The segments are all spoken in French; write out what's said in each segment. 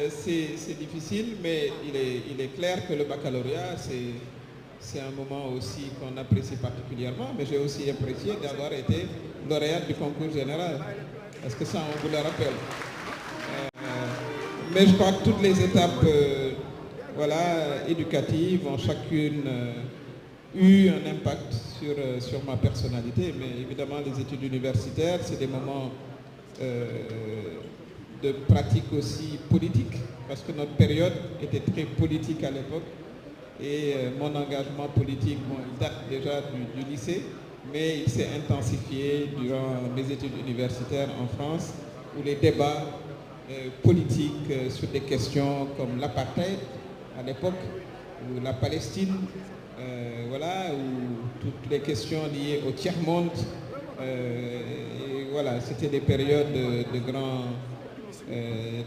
C'est difficile, mais il est clair que le baccalauréat, c'est un moment aussi qu'on apprécie particulièrement, mais j'ai aussi apprécié d'avoir été lauréate du concours général, parce que ça, on vous le rappelle. Mais je crois que toutes les étapes éducatives ont chacune eu un impact sur ma personnalité, mais évidemment les études universitaires, c'est des moments de pratique aussi politique, parce que notre période était très politique à l'époque, et mon engagement politique, il date déjà du lycée, mais il s'est intensifié durant mes études universitaires en France, où les débats politiques sur des questions comme l'apartheid à l'époque, ou la Palestine, ou toutes les questions liées au tiers-monde, c'était des périodes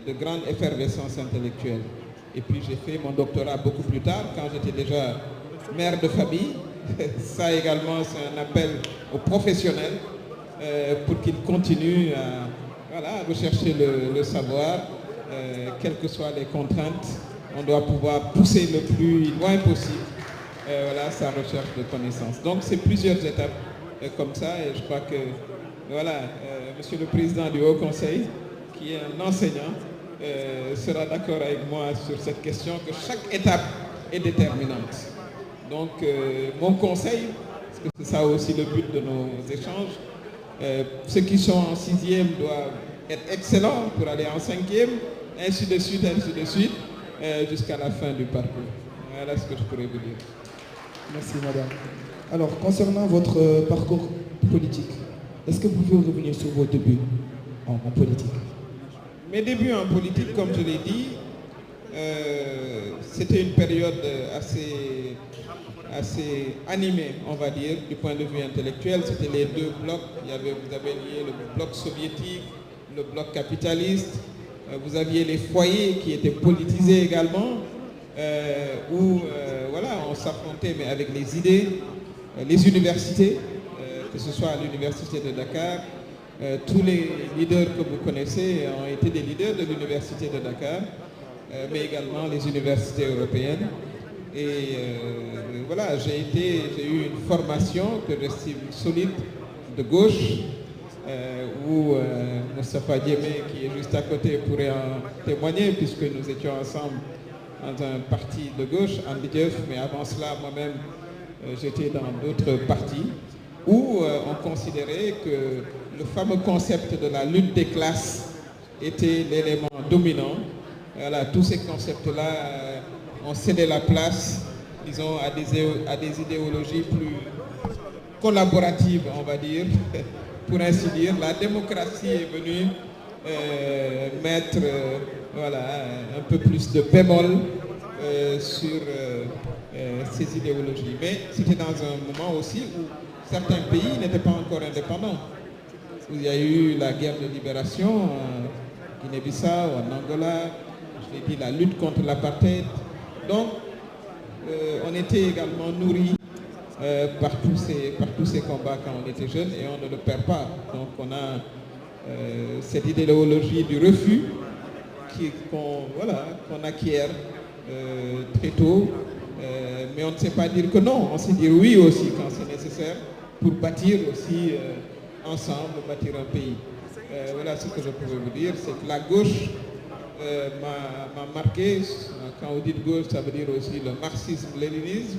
de grande effervescence intellectuelle. Et puis j'ai fait mon doctorat beaucoup plus tard, quand j'étais déjà mère de famille. Ça également, c'est un appel aux professionnels pour qu'ils continuent à rechercher le savoir, quelles que soient les contraintes. On doit pouvoir pousser le plus loin possible sa recherche de connaissances. Donc c'est plusieurs étapes comme ça, et je crois que Monsieur le Président du Haut Conseil, qui est un enseignant, sera d'accord avec moi sur cette question, que chaque étape est déterminante. Donc mon conseil, parce que c'est ça aussi le but de nos échanges, ceux qui sont en 6e doivent être excellents pour aller en 5e, ainsi de suite, jusqu'à la fin du parcours. Voilà ce que je pourrais vous dire. Merci madame. Alors, concernant votre parcours politique, est-ce que vous pouvez revenir sur vos débuts en politique? Mes débuts en politique, comme je l'ai dit, c'était une période assez animée, on va dire, du point de vue intellectuel. C'était les deux blocs. Vous avez lié le bloc soviétique, le bloc capitaliste. Vous aviez les foyers qui étaient politisés également, où on s'affrontait, mais avec les idées, les universités, que ce soit à l'université de Dakar. Tous les leaders que vous connaissez ont été des leaders de l'université de Dakar, mais également les universités européennes. Et j'ai eu une formation que j'estime solide de gauche, où Moustapha Diémé, qui est juste à côté, pourrait en témoigner, puisque nous étions ensemble dans un parti de gauche, Andidief, mais avant cela, moi-même, j'étais dans d'autres partis, où on considérait que le fameux concept de la lutte des classes était l'élément dominant. Tous ces concepts-là ont cédé la place, disons, à des idéologies plus collaboratives, on va dire, pour ainsi dire. La démocratie est venue mettre un peu plus de bémol sur ces idéologies. Mais c'était dans un moment aussi où certains pays n'étaient pas encore indépendants. Il y a eu la guerre de libération en Guinée-Bissau, en Angola, je l'ai dit, la lutte contre l'apartheid. Donc, on était également nourris par tous ces combats quand on était jeune, et on ne le perd pas. Donc, on a cette idéologie du refus qu'on acquiert très tôt, mais on ne sait pas dire que non, on sait dire oui aussi quand c'est nécessaire, pour bâtir aussi ensemble, bâtir un pays. Voilà ce que je pouvais vous dire, c'est que la gauche m'a marqué. Quand on dit gauche, ça veut dire aussi le marxisme-léninisme.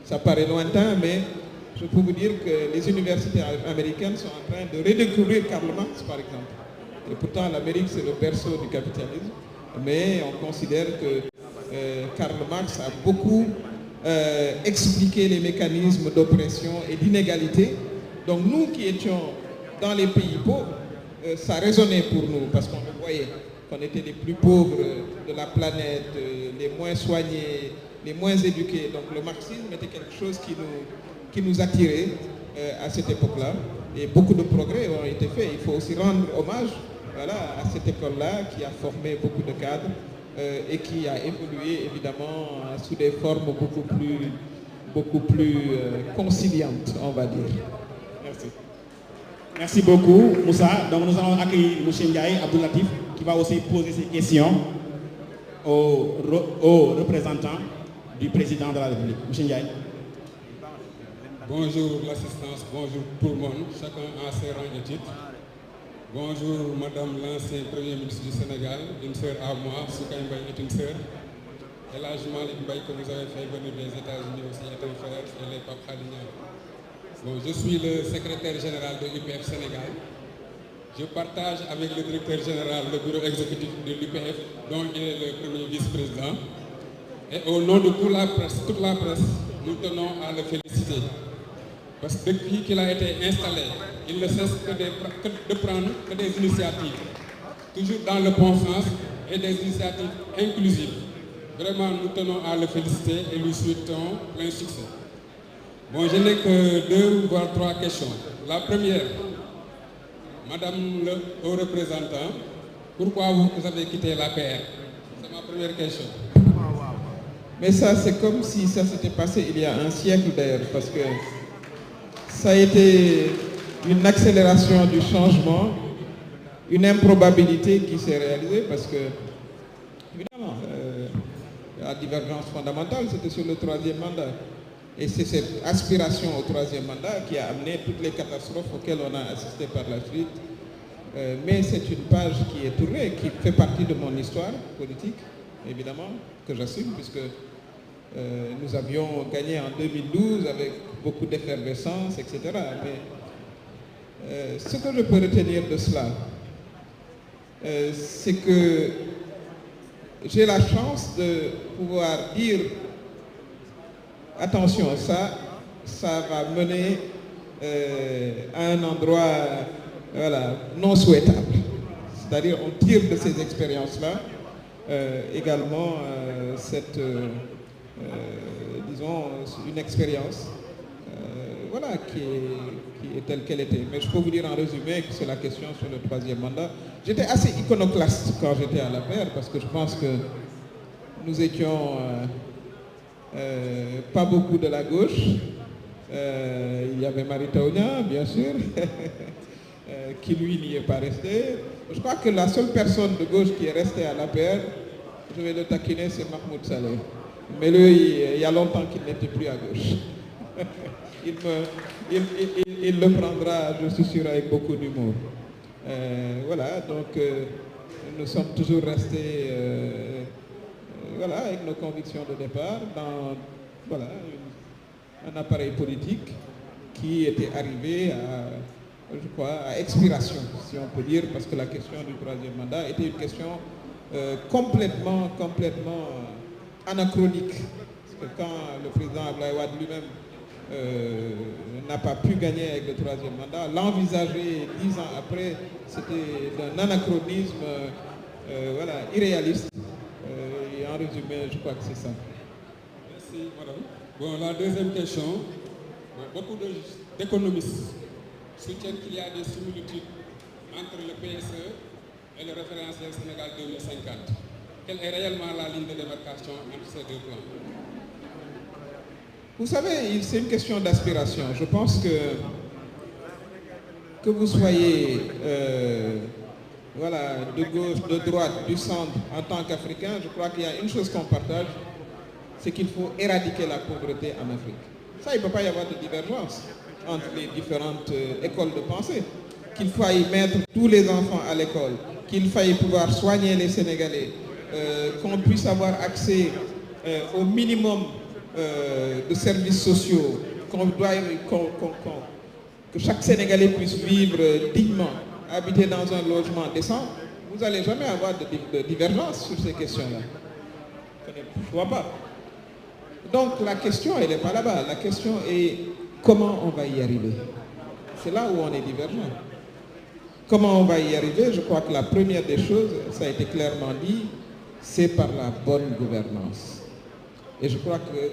Ça paraît lointain, mais je peux vous dire que les universités américaines sont en train de redécouvrir Karl Marx, par exemple. Et pourtant, l'Amérique, c'est le berceau du capitalisme. Mais on considère que Karl Marx a beaucoup expliqué les mécanismes d'oppression et d'inégalité. Donc nous qui étions dans les pays pauvres, ça résonnait pour nous, parce qu'on le voyait, qu'on était les plus pauvres de la planète, les moins soignés, les moins éduqués. Donc le marxisme était quelque chose qui nous attirait à cette époque-là. Et beaucoup de progrès ont été faits. Il faut aussi rendre hommage à cette école-là qui a formé beaucoup de cadres et qui a évolué évidemment sous des formes beaucoup plus conciliantes, on va dire. Merci. Merci beaucoup, Moussa. Donc nous allons accueillir M. Ndiaye Abdoulatif qui va aussi poser ses questions. au représentant du président de la République. M. Ndiaye. Bonjour l'assistance, bonjour tout le monde, chacun a ses rangs et titres. Bonjour Madame l'ancien Premier ministre du Sénégal, une sœur à moi, Soukaï Mbaye est une sœur. Et là, Malick Mbaye que vous avez fait venir des États-Unis aussi est un frère, et les Pape Khalignan. Bon, je suis le secrétaire général de l'UPF Sénégal. Je partage avec le directeur général le bureau exécutif de l'UPF, dont il est le premier vice-président. Et au nom de toute la presse, nous tenons à le féliciter. Parce que depuis qu'il a été installé, il ne cesse de prendre que des initiatives, toujours dans le bon sens et des initiatives inclusives. Vraiment, nous tenons à le féliciter et lui souhaitons plein succès. Bon, je n'ai que 2 voire 3 questions. La première, Madame le haut représentant, pourquoi vous avez quitté l'APR? C'est ma première question. Mais ça, c'est comme si ça s'était passé il y a un siècle d'ailleurs, parce que ça a été une accélération du changement, une improbabilité qui s'est réalisée, parce que, évidemment, la divergence fondamentale, c'était sur le 3e mandat. Et c'est cette aspiration au 3e mandat qui a amené toutes les catastrophes auxquelles on a assisté par la suite. Mais c'est une page qui est tournée, qui fait partie de mon histoire politique, évidemment, que j'assume, puisque nous avions gagné en 2012 avec beaucoup d'effervescence, etc. Mais ce que je peux retenir de cela, c'est que j'ai la chance de pouvoir dire attention, ça va mener à un endroit non souhaitable. C'est-à-dire on tire de ces expériences-là également disons, une expérience qui est telle qu'elle était. Mais je peux vous dire en résumé que c'est la question sur le 3e mandat. J'étais assez iconoclaste quand j'étais à l'APR parce que je pense que nous étions pas beaucoup de la gauche. Il y avait Mary Teuw Niane, bien sûr, qui lui n'y est pas resté. Je crois que la seule personne de gauche qui est restée à l'APR, je vais le taquiner, c'est Mahmoud Saleh. Mais lui, il y a longtemps qu'il n'était plus à gauche. Il le prendra, je suis sûr, avec beaucoup d'humour. Voilà, donc nous sommes toujours restés avec nos convictions de départ dans un appareil politique qui était arrivé à expiration, si on peut dire, parce que la question du 3e mandat était une question complètement anachronique. Parce que quand le président Abdoulaye Wade lui-même n'a pas pu gagner avec le 3e mandat, l'envisager 10 ans après, c'était d'un anachronisme irréaliste. Et en résumé, je crois que c'est ça. Merci, madame. Bon, la deuxième question. Beaucoup d'économistes soutiennent qu'il y a des similitudes entre le PSE et le référentiel Sénégal 2050. Quelle est réellement la ligne de démarcation entre ces 2 plans? Vous savez, c'est une question d'aspiration. Je pense que vous soyez de gauche, de droite, du centre, en tant qu'Africain, je crois qu'il y a une chose qu'on partage, c'est qu'il faut éradiquer la pauvreté en Afrique. Ça, il ne peut pas y avoir de divergence entre les différentes écoles de pensée. Qu'il faille mettre tous les enfants à l'école, qu'il faille pouvoir soigner les Sénégalais, qu'on puisse avoir accès au minimum de services sociaux, que chaque Sénégalais puisse vivre dignement, habiter dans un logement décent, vous n'allez jamais avoir de divergence sur ces questions-là. Je ne vois pas. Donc la question, elle n'est pas là-bas. La question est comment on va y arriver. C'est là où on est divergent. Comment on va y arriver? Je crois que la première des choses, ça a été clairement dit, c'est par la bonne gouvernance. Et je crois que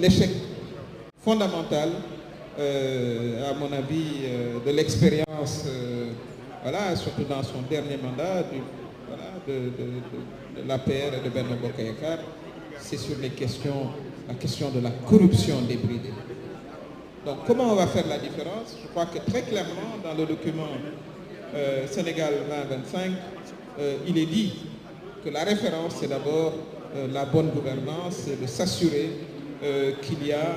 l'échec fondamental, à mon avis, de l'expérience, surtout dans son dernier mandat, de l'APR et de Benno Bokk Yakaar, c'est sur la question de la corruption débridée. Donc comment on va faire la différence? Je crois que très clairement dans le document Sénégal 2025, il est dit que la référence, c'est d'abord la bonne gouvernance, c'est de s'assurer qu'il y a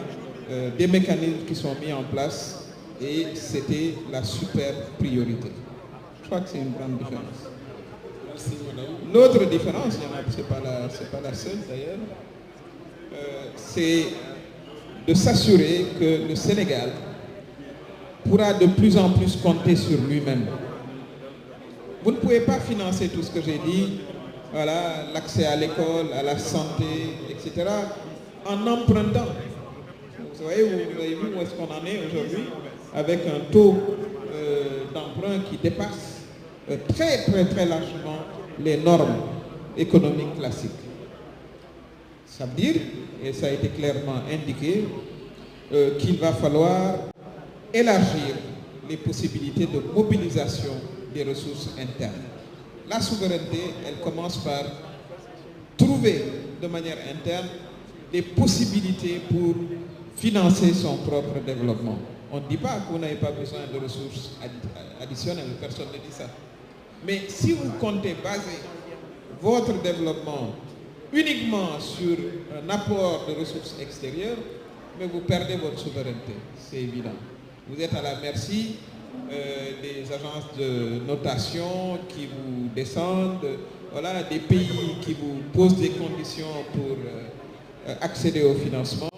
des mécanismes qui sont mis en place, et c'était la super priorité. Je crois que c'est une grande différence. Merci, madame. L'autre différence, c'est pas la seule d'ailleurs, c'est de s'assurer que le Sénégal pourra de plus en plus compter sur lui-même. Vous ne pouvez pas financer tout ce que j'ai dit, voilà, l'accès à l'école, à la santé, etc., en empruntant. Vous avez vu où est-ce qu'on en est aujourd'hui, avec un taux d'emprunt qui dépasse très largement les normes économiques classiques. Ça veut dire, et ça a été clairement indiqué, qu'il va falloir élargir les possibilités de mobilisation des ressources internes. La souveraineté, elle commence par trouver de manière interne des possibilités pour financer son propre développement. On ne dit pas que vous n'avez pas besoin de ressources additionnelles, personne ne dit ça. Mais si vous comptez baser votre développement uniquement sur un apport de ressources extérieures, mais vous perdez votre souveraineté, c'est évident. Vous êtes à la merci des agences de notation qui vous descendent, voilà, des pays qui vous posent des conditions pour accéder au financement.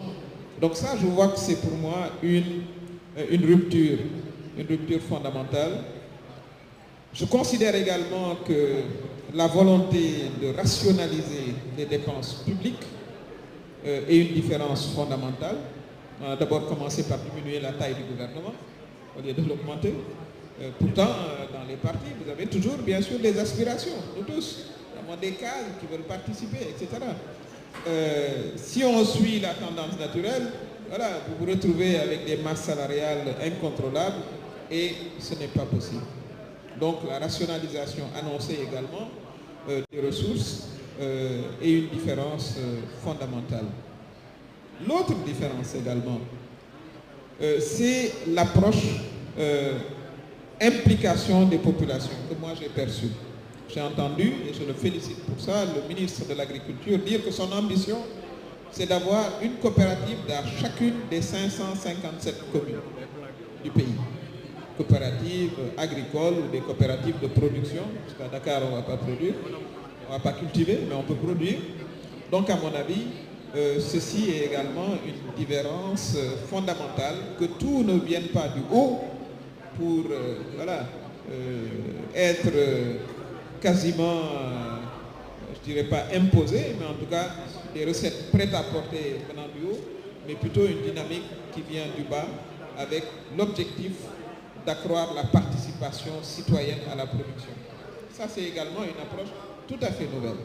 Donc ça, je vois que c'est pour moi une rupture fondamentale. Je considère également que la volonté de rationaliser les dépenses publiques est une différence fondamentale. On a d'abord commencé par diminuer la taille du gouvernement au lieu de l'augmenter. Pourtant, dans les partis, vous avez toujours, bien sûr, des aspirations, nous tous, notamment des cadres qui veulent participer, etc. Si on suit la tendance naturelle, voilà, vous vous retrouvez avec des masses salariales incontrôlables, et ce n'est pas possible. Donc la rationalisation annoncée également des ressources est une différence fondamentale. L'autre différence également, c'est l'approche implication des populations que moi j'ai perçue. J'ai entendu, et je le félicite pour ça, le ministre de l'Agriculture dire que son ambition, c'est d'avoir une coopérative dans chacune des 557 communes du pays. Coopératives agricoles ou des coopératives de production, parce qu'à Dakar on ne va pas produire, on ne va pas cultiver, mais on peut produire. Donc à mon avis, ceci est également une différence fondamentale, que tout ne vienne pas du haut pour être quasiment, je ne dirais pas imposé, mais en tout cas des recettes prêtes à porter venant du haut, mais plutôt une dynamique qui vient du bas avec l'objectif d'accroître la participation citoyenne à la production. Ça, c'est également une approche tout à fait nouvelle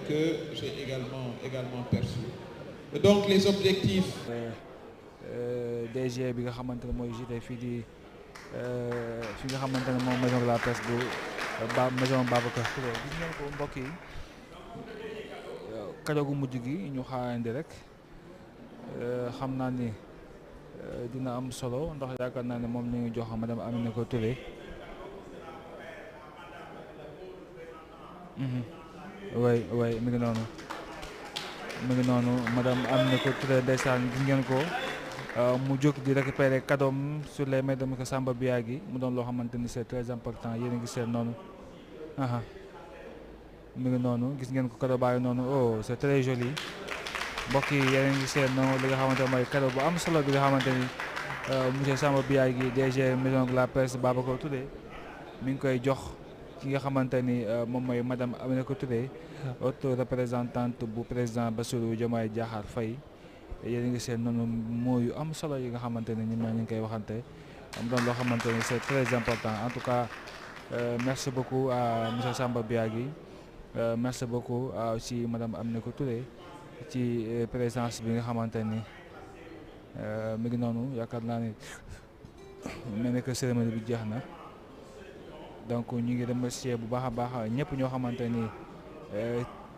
que j'ai également perçue. Donc, les objectifs... DG bi nga xamante ne mooy jiite fii di fi nga xamante ne moom maison de la presse bu maison Babacar Touré gis ngeen ko mbokk yi kàddu gu mujj gi ñu xaarandi rek xam naa ni dina am solo ndax yaakaar naa ne moom la ñu jox madame Aminata Touré way mi ngi noonu madame Aminata Touré ndeysaan gis ngeen ko mu jóg di récupérer kadoom sur les mains de monsieur Samba Biagui mu doon loo xamante ni c'est très important yéen a ngi seen noonu mi ngi noonu gis ngeen ko kado bàyyi noonu oh c'est très joli mbokk yi yéen a ngi seen noonu li nga xamante ne mooy kado bu am solo bi nga xamante ni monsieur Samba Biagui DG maison de la presse Babacar Touré mi ngi koy jox ki nga xamante ni moom mooy madame Aminata Touré haute représentante bu président Bassirou Diomaye Diakhar Faye yéen a ngi seen noonu mooyu am solo yi nga xamante ne ñun ñu ngi koy waxante am doon loo xamante ni c'est très important en tout cas merci beaucoup à monsieur Samba Biagui merci beaucoup à aussi madame Aminata Touré ci présence bi nga xamante ni mi ngi noonu yaakaar naa ni mel ne que cérémonie bi jeex na donc ñu ngi remercier bu baax a baax ñëpp ñoo xamante ni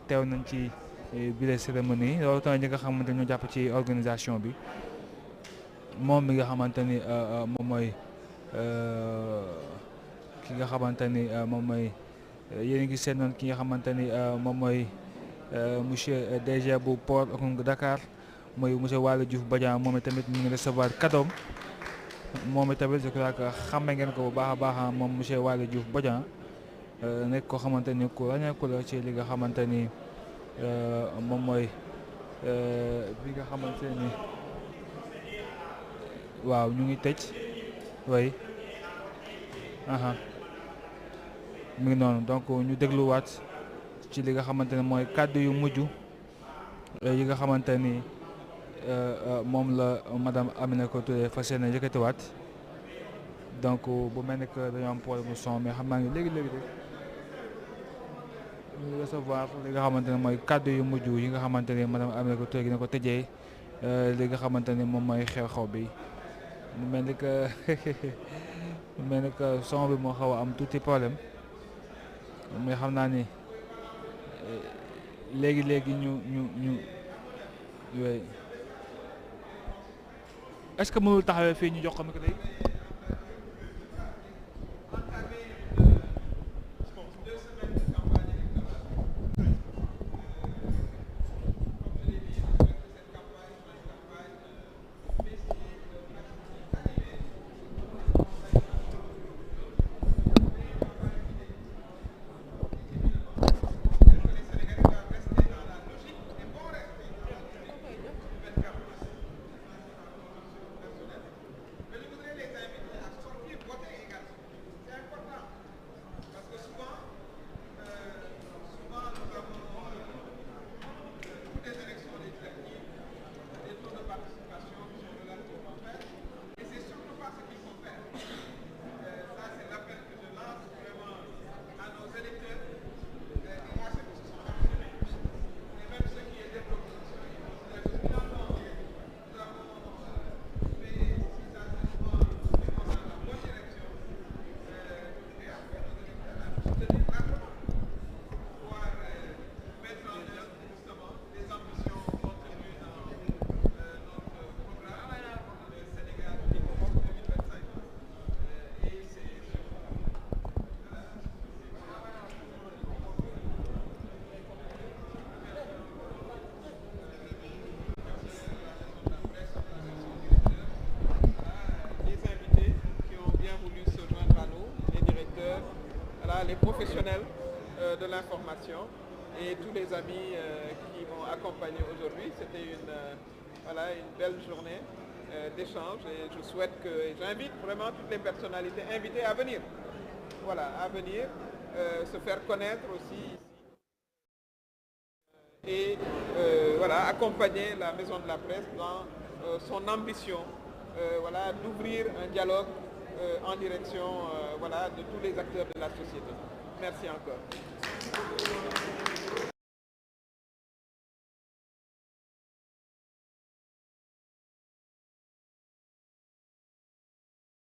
teew nañ ci bile cérémonie loolu tamit ñi nga xamante ni ñoo jàpp ci organisation bi moom mi nga xamante ni moom mooy ki nga xamante ni moom mooy yéen a ngi seen noonu ki nga xamante ni moom mooy monsieur DG bu port autonome de Dakar mooy monsieur Waly Diouf Bodian moom tamit mu ngi recevoir kadoom moom tamit je crois que xàmme ngeen ko bu baax a baax moom monsieur Waly Diouf Bodian nekk koo xamante ni ku ràññeeku la ci li nga xamante ni moom mooy bi nga xamante ni waaw ñu ngi tëj way mi ngi noonu donc ñu dégluwaat ci li nga xamante ne mooy kàddu yu mujj yi nga xamante ni moom la madame Aminata Touré fas yéene yëkkatiwaat donc bu mel ni que dañoo am problème mu son mais xam naa ne léegi rek ñu recevoir li nga xamante ne mooy kàddu yu mujj yi nga xamante ni madame Aminata Touré gi na ko tëjee li nga xamante ni moom mooy xew-xew bi mu mel ni que son bi moo xaw a am tuuti problème mais xam naa ni léegi ñu yooyu est-ce que mënul taxawee fii ñu jox ko micro yi. Les professionnels de l'information et tous les amis qui m'ont accompagné aujourd'hui. C'était une belle journée d'échange et je souhaite j'invite vraiment toutes les personnalités invitées à venir. Voilà, à venir se faire connaître aussi et accompagner la Maison de la Presse dans son ambition d'ouvrir un dialogue en direction de tous les acteurs de la société. Merci encore.